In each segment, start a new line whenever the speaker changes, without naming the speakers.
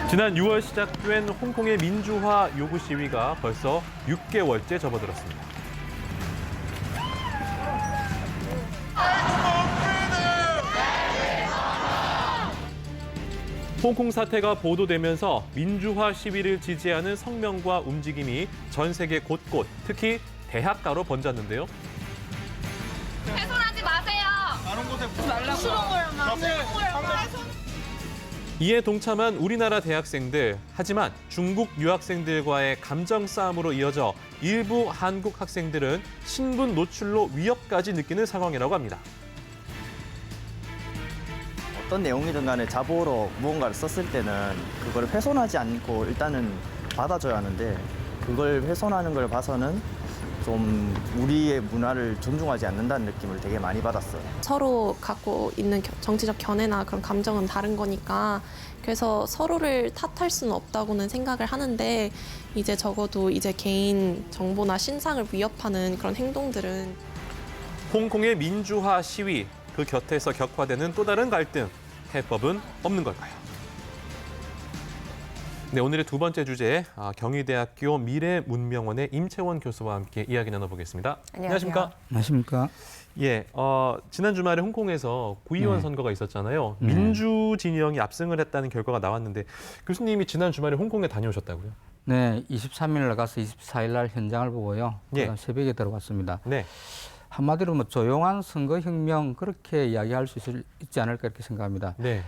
지난 6월 시작된 홍콩의 민주화 요구 시위가 벌써 6개월째 접어들었습니다. 홍콩 사태가 보도되면서 민주화 시위를 지지하는 성명과 움직임이 전 세계 곳곳, 특히 대학가로 번졌는데요.
훼손하지 마세요.
다른 곳에 말라고.
이에 동참한 우리나라 대학생들, 하지만 중국 유학생들과의 감정 싸움으로 이어져 일부 한국 학생들은 신분 노출로 위협까지 느끼는 상황이라고 합니다.
어떤 내용이든 간에 자보로 무언가를 썼을 때는 그걸 훼손하지 않고 일단은 받아줘야 하는데 그걸 훼손하는 걸 봐서는 좀 우리의 문화를 존중하지 않는다는 느낌을 되게 많이 받았어요.
서로 갖고 있는 정치적 견해나 그런 감정은 다른 거니까 그래서 서로를 탓할 수는 없다고는 생각을 하는데 이제 적어도 이제 개인 정보나 신상을 위협하는 그런 행동들은
홍콩의 민주화 시위, 그 곁에서 격화되는 또 다른 갈등, 해법은 없는 걸까요? 네, 오늘의 두 번째 주제, 경희대학교 미래문명원의 임채원 교수와 함께 이야기 나눠보겠습니다. 안녕하십니까?
안녕하십니까?
예, 지난 주말에 홍콩에서 구의원 선거가 있었잖아요. 민주 진영이 압승을 했다는 결과가 나왔는데 교수님이 지난 주말에 홍콩에 다녀오셨다고요?
네, 23일 날 가서 24일 날 현장을 보고요.
예.
그다음 새벽에 들어갔습니다.
네.
한마디로 뭐 조용한 선거혁명 그렇게 이야기할 수 있지 않을까 이렇게 생각합니다.
네.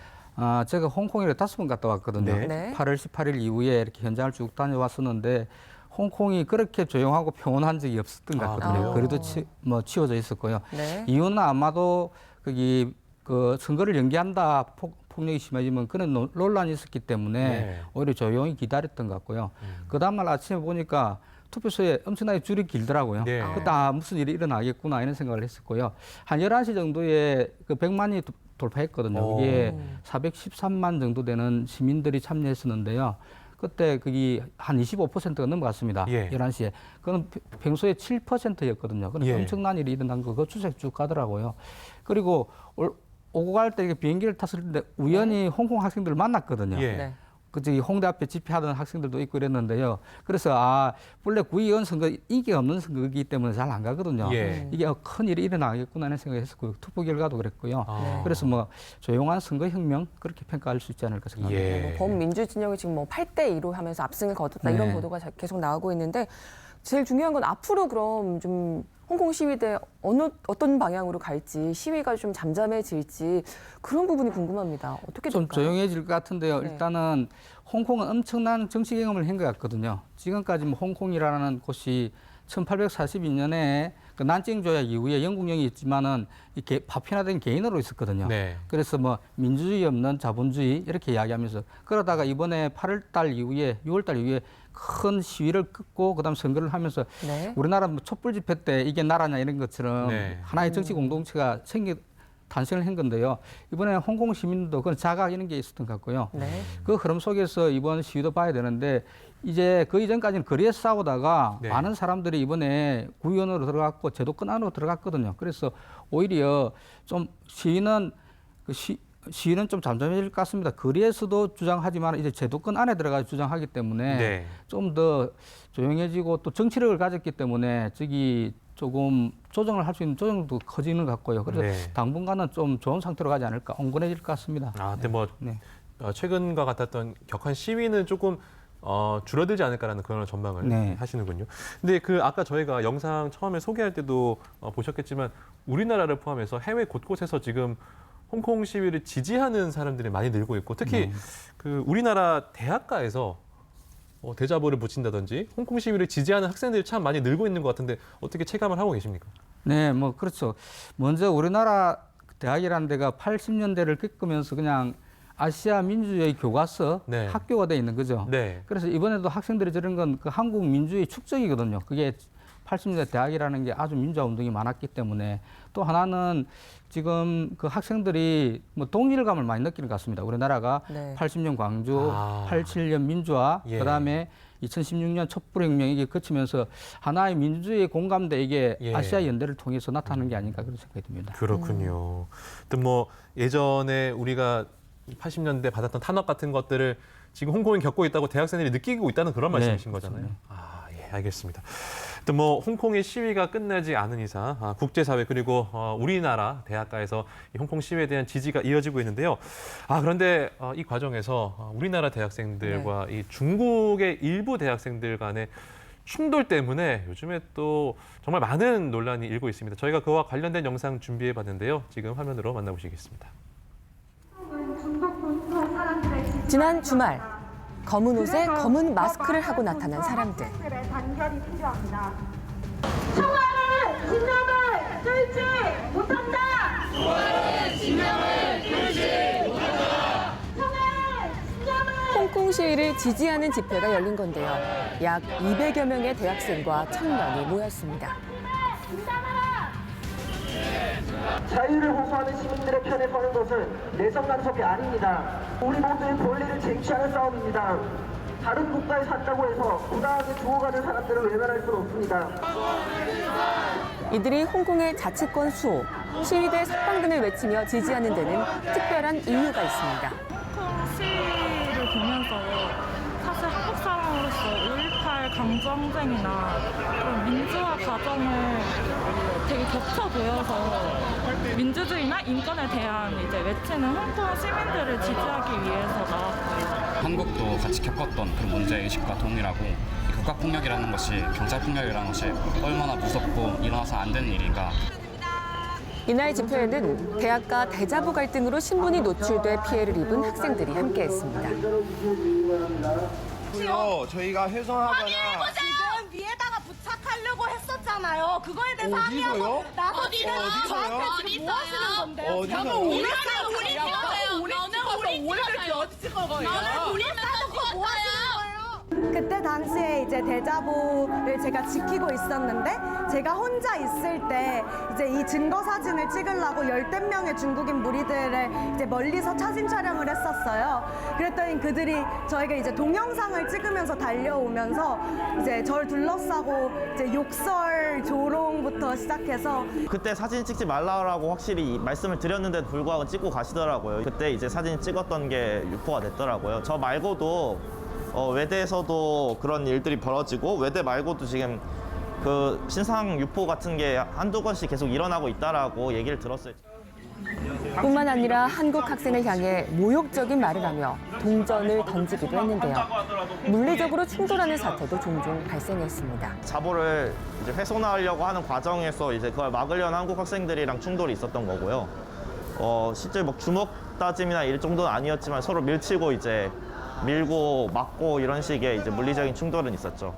제가 홍콩에 5번 갔다 왔거든요.
네.
8월 18일 이후에 이렇게 현장을 쭉 다녀왔었는데 홍콩이 그렇게 조용하고 평온한 적이 없었던 것 같거든요.
그래요?
그래도 치워져 있었고요.
네.
이유는 아마도 거기 그 선거를 연기한다 폭력이 심해지면 그런 논란이 있었기 때문에
네.
오히려 조용히 기다렸던 것 같고요. 그 다음날 아침에 보니까 투표소에 엄청나게 줄이 길더라고요.
네.
그때 무슨 일이 일어나겠구나 이런 생각을 했었고요. 한 11시 정도에 그 100만이 돌파했거든요. 이게 413만 정도 되는 시민들이 참여했었는데요. 그때 그게 한 25%가 넘어갔습니다.
예.
11시에. 그건 평소에 7%였거든요. 그래서
예.
엄청난 일이 일어난 거, 그 추세 쭉 가더라고요. 그리고 오고 갈 때 비행기를 탔을 때 우연히 홍콩 학생들을 만났거든요.
예.
네.
그 저기 홍대 앞에 집회하던 학생들도 있고 이랬는데요. 그래서 원래 구의원 선거 인기가 없는 선거이기 때문에 잘 안 가거든요.
예.
이게 큰 일이 일어나겠구나 하는 생각을 했었고요. 투표 결과도 그랬고요. 그래서 뭐 조용한 선거혁명 그렇게 평가할 수 있지 않을까 생각합니다.
예.
범민주 진영이 지금 뭐 8대2로 하면서 압승을 거뒀다
네.
이런 보도가 계속 나오고 있는데 제일 중요한 건 앞으로 그럼 좀 홍콩 시위대 어떤 방향으로 갈지 시위가 좀 잠잠해질지 그런 부분이 궁금합니다. 어떻게
좀
될까요?
조용해질 것 같은데요.
네.
일단은 홍콩은 엄청난 정치 경험을 한 것 같거든요. 지금까지 뭐 홍콩이라는 곳이 1842년에 그 난징 조약 이후에 영국령이 있지만은 이렇게 파편화된 개인으로 있었거든요.
네.
그래서 뭐 민주주의 없는 자본주의 이렇게 이야기하면서 그러다가 이번에 8월달 이후에 6월달 이후에 큰 시위를 끊고 그다음 선거를 하면서
네.
우리나라 뭐 촛불 집회 때 이게 나라냐 이런 것처럼
네.
하나의 정치 공동체가 탄생을 한 건데요. 이번에 홍콩 시민도 그런 자각 이런 게 있었던 것 같고요.
네.
그 흐름 속에서 이번 시위도 봐야 되는데 이제 그 이전까지는 거리에서 싸우다가
네.
많은 사람들이 이번에 구의원으로 들어갔고 제도권 안으로 들어갔거든요. 그래서 오히려 좀 시위는 시위는 좀 잠잠해질 것 같습니다. 거리에서도 주장하지만 이제 제도권 안에 들어가서 주장하기 때문에
네.
좀 더 조용해지고 또 정치력을 가졌기 때문에 저기 조금 조정을 할 수 있는 조정도 커지는 것 같고요. 그래서
네.
당분간은 좀 좋은 상태로 가지 않을까, 온건해질 것 같습니다.
근데 뭐
네.
최근과 같았던 격한 시위는 조금 줄어들지 않을까라는 그런 전망을
네.
하시는군요. 근데 그 아까 저희가 영상 처음에 소개할 때도 보셨겠지만 우리나라를 포함해서 해외 곳곳에서 지금 홍콩 시위를 지지하는 사람들이 많이 늘고 있고 특히 그 우리나라 대학가에서 대자보를 붙인다든지 홍콩 시위를 지지하는 학생들이 참 많이 늘고 있는 것 같은데 어떻게 체감을 하고 계십니까?
네, 뭐 그렇죠. 먼저 우리나라 대학이라는 데가 80년대를 겪으면서 그냥 아시아 민주주의 교과서
네.
학교가 돼 있는 거죠.
네.
그래서 이번에도 학생들이 저런 건 그 한국 민주주의 축적이거든요. 그게 80년대 대학이라는 게 아주 민주화 운동이 많았기 때문에 또 하나는 지금 그 학생들이 뭐 동질감을 많이 느끼는 것 같습니다. 우리나라가
네.
80년 광주, 87년 민주화,
예.
그다음에 2016년 촛불혁명 이게 거치면서 하나의 민주주의의 공감대 이게
예.
아시아 연대를 통해서 나타나는 게 아닌가 그런 생각이 듭니다.
그렇군요. 또 뭐 예전에 우리가 80년대 받았던 탄압 같은 것들을 지금 홍콩이 겪고 있다고 대학생들이 느끼고 있다는 그런 말씀이신
네,
거잖아요.
그렇습니다.
아, 예, 알겠습니다. 또 뭐 홍콩의 시위가 끝나지 않은 이상 국제사회 그리고 우리나라 대학가에서 이 홍콩 시위에 대한 지지가 이어지고 있는데요. 그런데 이 과정에서 우리나라 대학생들과 이 중국의 일부 대학생들 간의 충돌 때문에 요즘에 또 정말 많은 논란이 일고 있습니다. 저희가 그와 관련된 영상 준비해 봤는데요. 지금 화면으로 만나보시겠습니다.
지난 주말 검은 옷에 검은 마스크를 하고 나타난 사람들.
단결이 필요합니다. 청와는 진정을 뚫지 못한다. 청와는 진정을 뚫지 못한다. 청와는 진정을
홍콩 시위를 지지하는 집회가 열린 건데요. 약 200여 명의 대학생과 청년이 모였습니다.
자유를 호소하는 시민들의 편에 서는 것은 내성 간섭이 아닙니다. 우리 모두의 권리를 쟁취하는 싸움입니다. 다른 국가에 산다고 해서 부당하게 죽어가는 사람들을 외면할 수는 없습니다.
이들이 홍콩의 자치권 수호, 시위대 석방 등을 외치며 지지하는 데는 특별한 이유가 있습니다.
홍콩 시위를 보면서 사실 한국 사람으로서 5.18 강정쟁이나 그런 민주화 과정을 되게 겹쳐 보여서 민주주의나 인권에 대한 이제 외치는 홍콩 시민들을 지지하기 위해서 나왔어요.
한국도 같이 겪었던 그런 문제의식과 동일하고 이 국가폭력이라는 것이 경찰폭력이라는 것이 얼마나 무섭고 일어나서 안 되는 일인가.
이날 집회에는 대학가 대자보 갈등으로 신분이 노출돼 피해를 입은 학생들이 함께했습니다.
저희가 훼손하거나
지금 위에다가 부착하려고 했었잖아요. 그거에 대해서 항의하고 나머지는 저한테 지금 뭐 하시는 건데요?
어디서요?
우리 어디 찍어 거예요? 우리 따놓고 뭐 하시는 거예요?
그때 당시에 이제 대자보를 제가 지키고 있었는데 제가 혼자 있을 때 이제 이 증거 사진을 찍으려고 열댓 명의 중국인 무리들을 이제 멀리서 사진 촬영을 했었어요. 그랬더니 그들이 저에게 이제 동영상을 찍으면서 달려오면서 이제 저를 둘러싸고 이제 욕설, 조롱부터 시작해서
그때 사진 찍지 말라고 확실히 말씀을 드렸는데도 불구하고 찍고 가시더라고요. 그때 이제 사진 찍었던 게 유포가 됐더라고요. 저 말고도 외대에서도 그런 일들이 벌어지고 외대 말고도 지금 그 신상 유포 같은 게 한두 번씩 계속 일어나고 있다라고 얘기를 들었어요.
뿐만 아니라 한국 학생을 향해 모욕적인 말을 하며 동전을 던지기도 했는데요. 물리적으로 충돌하는 사태도 종종 발생했습니다.
자보를 이제 훼손하려고 하는 과정에서 이제 그걸 막으려는 한국 학생들이랑 충돌이 있었던 거고요. 실제 뭐 주먹 다짐이나 이럴 정도는 아니었지만 서로 밀치고 이제 밀고 맞고 이런 식의 이제 물리적인 충돌은 있었죠.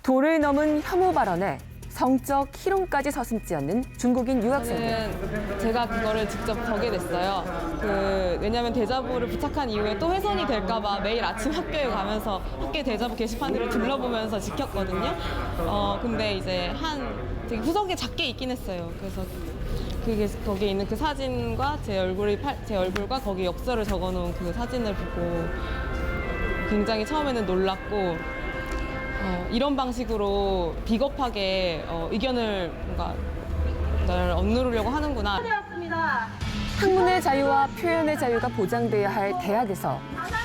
도를 넘은 혐오 발언에 성적 희롱까지 서슴지 않는 중국인 유학생들.
저는 제가 그거를 직접 적게 됐어요. 왜냐하면 대자보를 부착한 이후에 또 훼손이 될까봐 매일 아침 학교에 가면서 학교 대자보 게시판들을 둘러보면서 지켰거든요. 근데 이제 되게 구석에 작게 있긴 했어요. 그래서 그게 거기에 있는 그 사진과 제 얼굴과 거기 역설을 적어놓은 그 사진을 보고 굉장히 처음에는 놀랐고 이런 방식으로 비겁하게 의견을 뭔가 날 억누르려고 하는구나.
학문의 자유와 표현의 자유가 보장돼야 할 대학에서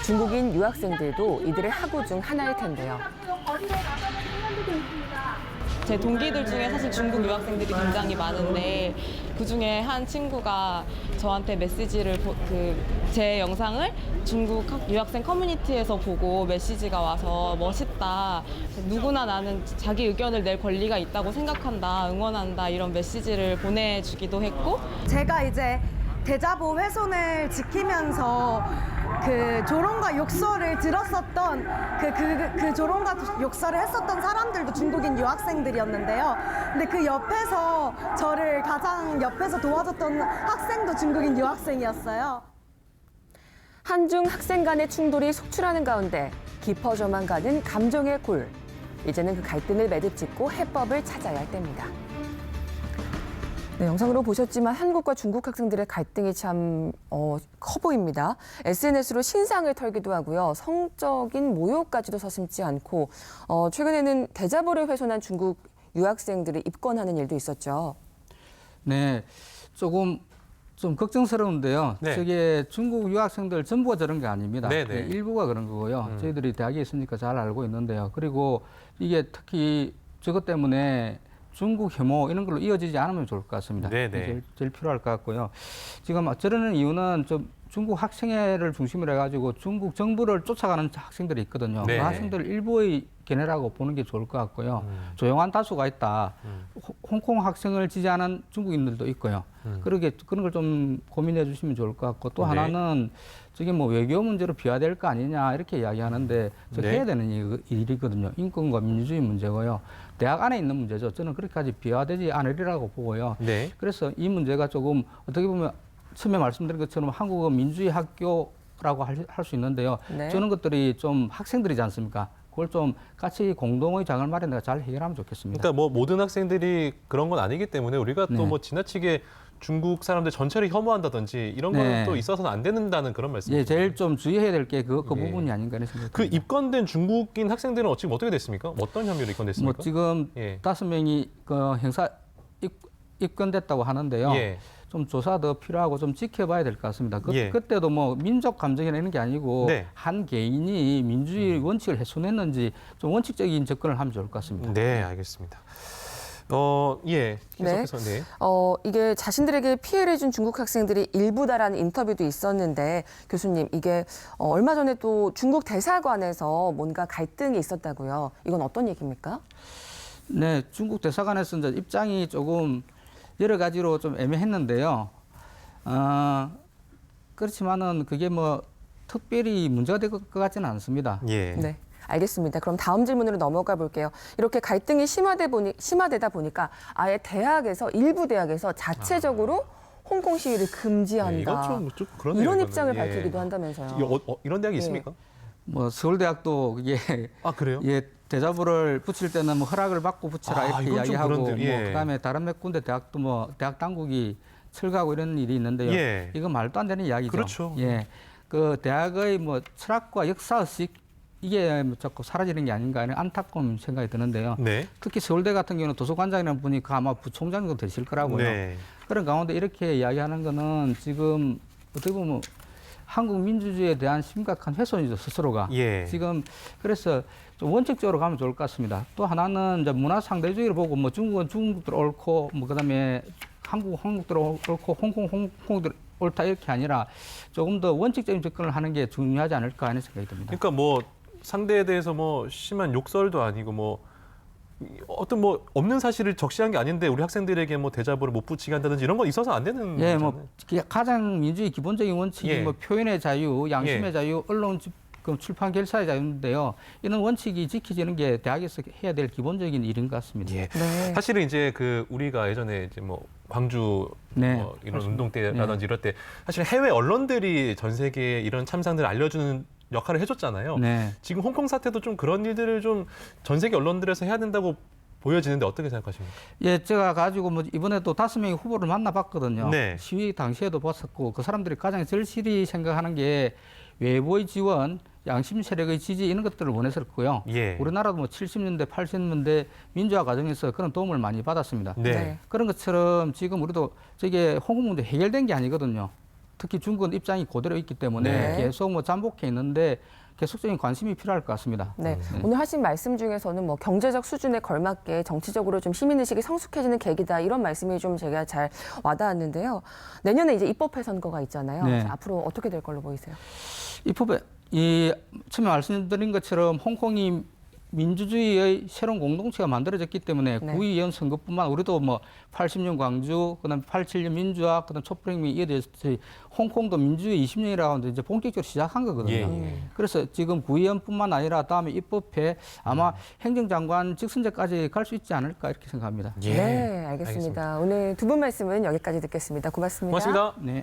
중국인 유학생들도 이들의 학우 중 하나일 텐데요.
제 동기들 중에 사실 중국 유학생들이 굉장히 많은데 그중에 한 친구가 저한테 메시지를 제 영상을 중국 유학생 커뮤니티에서 보고 메시지가 와서 멋있다. 누구나 나는 자기 의견을 낼 권리가 있다고 생각한다. 응원한다. 이런 메시지를 보내주기도 했고
제가 이제 대자보 훼손을 지키면서 그 조롱과 욕설을 들었었던 그 조롱과 욕설을 했었던 사람들도 중국인 유학생들이었는데요. 근데 그 옆에서 저를 가장 옆에서 도와줬던 학생도 중국인 유학생이었어야
한중 학생 간의 충돌이 속출하는 가운데 깊어져만 가는 감정의 골. 이제는 그 갈등을 매듭짓고 해법을 찾아야 할 때입니다. 네, 영상으로 보셨지만 한국과 중국 학생들의 갈등이 참 커 보입니다. SNS로 신상을 털기도 하고요. 성적인 모욕까지도 서슴지 않고 최근에는 대자보를 훼손한 중국 유학생들을 입건하는 일도 있었죠.
네, 조금 좀 걱정스러운데요.
네.
저게 중국 유학생들 전부가 저런 게 아닙니다.
네네.
일부가 그런 거고요. 저희들이 대학에 있으니까 잘 알고 있는데요. 그리고 이게 특히 저것 때문에 중국 혐오 이런 걸로 이어지지 않으면 좋을 것 같습니다.
네네.
그게 제일 필요할 것 같고요. 지금 저러는 이유는 좀 중국 학생회를 중심으로 해가지고 중국 정부를 쫓아가는 학생들이 있거든요.
네.
그 학생들 일부의 견해라고 보는 게 좋을 것 같고요. 조용한 다수가 있다. 홍콩 학생을 지지하는 중국인들도 있고요. 그런 걸 좀 고민해 주시면 좋을 것 같고 또
네.
하나는 저게 뭐 외교 문제로 비화될 거 아니냐 이렇게 이야기하는데 저
네.
해야 되는 일이거든요. 인권과 민주주의 문제고요. 대학 안에 있는 문제죠. 저는 그렇게까지 비화되지 않으리라고 보고요.
네.
그래서 이 문제가 조금 어떻게 보면 처음에 말씀드린 것처럼 한국은 민주주의 학교라고 할 수 있는데요.
네.
저런 것들이 좀 학생들이지 않습니까? 그걸 좀 같이 공동의 장을 마련해서 잘 해결하면 좋겠습니다.
그러니까 뭐 모든 학생들이 그런 건 아니기 때문에 우리가 또
네.
뭐 지나치게 중국 사람들 전체를 혐오한다든지 이런 거는
네.
또 있어서는 안 된다는 그런 말씀이죠.
예, 제일 좀 주의해야 될 게 그
예.
부분이 아닌가 하는 생각이
그
듭니다.
입건된 중국인 학생들은 지금 어떻게 됐습니까? 어떤 혐의로 입건됐습니까?
뭐 지금
예.
5명이 그 행사 입건됐다고 하는데요.
예.
좀 조사 더 필요하고 좀 지켜봐야 될 것 같습니다.
예.
그때도 뭐 민족 감정이라는 게 아니고
네.
한 개인이 민주주의 원칙을 훼손했는지 좀 원칙적인 접근을 하면 좋을 것 같습니다.
네, 알겠습니다. 예. 계속해서 네.
이게 자신들에게 피해를 준 중국 학생들이 일부다라는 인터뷰도 있었는데 교수님 이게 얼마 전에 또 중국 대사관에서 뭔가 갈등이 있었다고요. 이건 어떤 얘기입니까?
네, 중국 대사관에서 이제 입장이 조금 여러 가지로 좀 애매했는데요. 그렇지만은 그게 뭐 특별히 문제가 될 것 같지는 않습니다.
예.
네. 알겠습니다. 그럼 다음 질문으로 넘어가 볼게요. 이렇게 갈등이 심화되다 보니까 아예 대학에서 일부 대학에서 자체적으로 홍콩 시위를 금지한다.
네, 이건 좀 그렇네요.
이런
이거는.
입장을
예.
밝히기도 한다면서요.
이런 대학이
예.
있습니까?
뭐 서울대학도 그게
그래요?
예, 대자보를 붙일 때는 뭐 허락을 받고 붙여라 이렇게
이건 좀
이야기하고
그런데, 예.
뭐 그다음에 다른 몇 군데 대학도 뭐 대학 당국이 철거하고 이런 일이 있는데요.
예.
이건 말도 안 되는 이야기죠.
그렇죠.
예. 그 대학의 뭐 철학과 역사의식 이게 뭐 자꾸 사라지는 게 아닌가 하는 안타까운 생각이 드는데요.
네.
특히 서울대 같은 경우는 도서관장이라는 분이 아마 부총장 정도 되실 거라고요.
네.
그런 가운데 이렇게 이야기하는 거는 지금 어떻게 보면 한국 민주주의에 대한 심각한 훼손이죠, 스스로가.
예.
지금 그래서 좀 원칙적으로 가면 좋을 것 같습니다. 또 하나는 이제 문화 상대주의를 보고 뭐 중국은 중국들 옳고 뭐 그다음에 한국들 옳고 홍콩들 옳다 이렇게 아니라 조금 더 원칙적인 접근을 하는 게 중요하지 않을까 하는 생각이 듭니다.
그러니까 뭐 상대에 대해서 뭐 심한 욕설도 아니고 뭐 어떤 뭐 없는 사실을 적시한 게 아닌데 우리 학생들에게 뭐 대자보를 못 붙이게 한다든지 이런 건 있어서 안 되는
예,
거잖아요.
뭐 가장 민주주의 기본적인 원칙이
예.
뭐 표현의 자유, 양심의
예.
자유, 언론 출판 결사의 자유인데요. 이런 원칙이 지켜지는 게 대학에서 해야 될 기본적인 일인 것 같습니다.
예.
네.
사실은 이제 그 우리가 예전에 이제 뭐 광주
네,
뭐 이런
그렇습니다.
운동 때라든지 이럴 때 사실 해외 언론들이 전 세계에 이런 참상들을 알려주는 역할을 해줬잖아요.
네.
지금 홍콩 사태도 좀 그런 일들을 좀 전 세계 언론들에서 해야 된다고 보여지는데 어떻게 생각하십니까?
예, 제가 가지고 뭐 이번에도 5명의 후보를 만나봤거든요.
네.
시위 당시에도 봤었고 그 사람들이 가장 절실히 생각하는 게 외부의 지원, 양심 세력의 지지 이런 것들을 원했었고요.
예.
우리나라도 뭐 70년대, 80년대 민주화 과정에서 그런 도움을 많이 받았습니다.
네.
네.
그런 것처럼 지금 우리도 저게 홍콩 문제 해결된 게 아니거든요. 특히 중국은 입장이 그대로 있기 때문에
네.
계속 뭐 잠복해 있는데 계속적인 관심이 필요할 것 같습니다.
네. 오늘 하신 말씀 중에서는 뭐 경제적 수준에 걸맞게 정치적으로 좀 시민의식이 성숙해지는 계기다 이런 말씀이 좀 제가 잘 와닿았는데요. 내년에 이제 입법회 선거가 있잖아요.
네.
그래서 앞으로 어떻게 될 걸로 보이세요?
입법에 처음에 말씀드린 것처럼 홍콩이 민주주의의 새로운 공동체가 만들어졌기 때문에
네.
구의원 선거뿐만 우리도 뭐 80년 광주, 그다음 87년 민주화, 그다음 촛불혁명이 이어져서 홍콩도 민주주의 20년이라고 하는데 이제 본격적으로 시작한 거거든요.
예.
그래서 지금 구의원뿐만 아니라 다음에 입법회 아마 행정장관 직선제까지 갈 수 있지 않을까 이렇게 생각합니다.
예.
네, 알겠습니다. 오늘 두 분 말씀은 여기까지 듣겠습니다. 고맙습니다.
고맙습니다.
네.